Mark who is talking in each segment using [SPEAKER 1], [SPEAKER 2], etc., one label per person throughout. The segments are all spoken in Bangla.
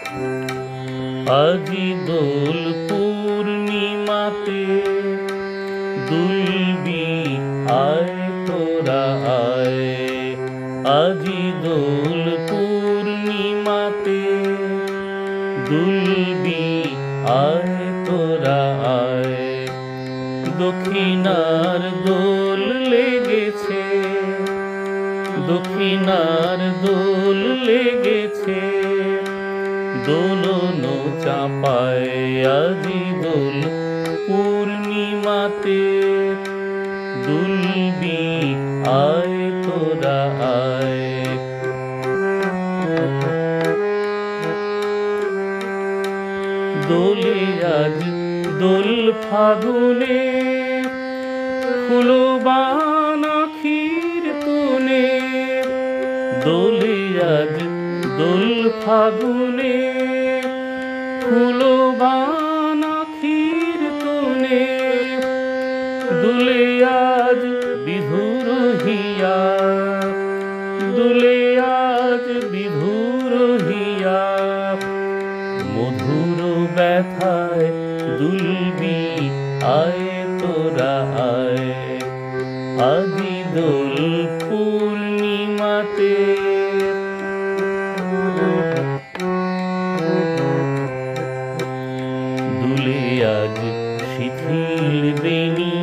[SPEAKER 1] আজি দোল পূর্ণিমাতে দুলবি আয় তোরা আয়। আজি দোল পূর্ণিমাতে দুলবি আয় তোরা আয়। দক্ষিণার দোল লেগেছে, দক্ষিণার দোল লেগেছে, দোলন চাঁপায়। আজি দোল পূর্ণিমাতে দুলবি আয় তোরা আয়। দোলে আজ দোল ফাগুনে, ফুলবান আখির তুনে। দোলে আজ দোল ফাগুনে, ফুলবান আখির তুনে। দুলে আজ বিধুর হিয়া, দুলে আজ বিধুর হিয়া। মধুর ব্যথায় দুলবি আয় তোরা আয়। আজি দোল পূর্ণিমাতে দুলে আজ শিথিল বেণী,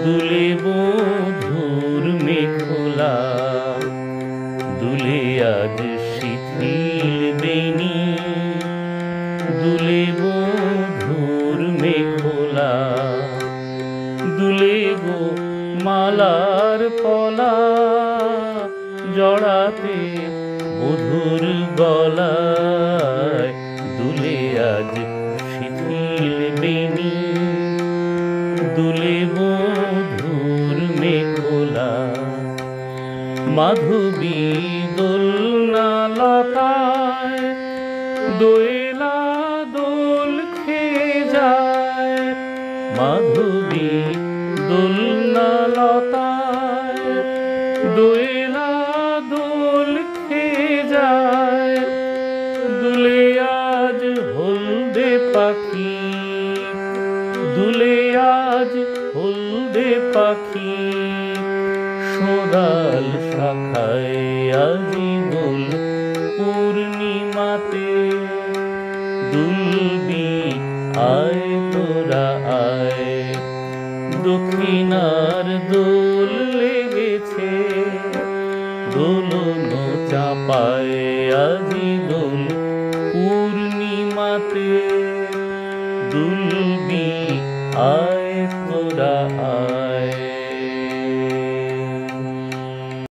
[SPEAKER 1] দুলে বধুর মেখলা। দুলে আজ শিথিল বেণী, দুলে বধুর মেখলা। দুলে গো মালার পলা, জড়াতে বধুর গলায়। দুলে আজ শিথিল বেণী, দুলে বধুর মেখলা। মাধবী দোলনা লতায়, দোয়েলা দোল খেয়ে যায়। মাধবী দোলনা লতায়, দোয়েলা দোল খেয়ে যায়। দুলে আজ হলদে পাখি, দুলে আজ হলদে পাখি। সোনাল শাখায় আজি দোল পূর্ণিমাতে দুলবি আয় তোরা আয়। দক্ষিণার দোল লেগেছে, দোলন চাঁপায়। আজি দোল পূর্ণিমাতে দুলবি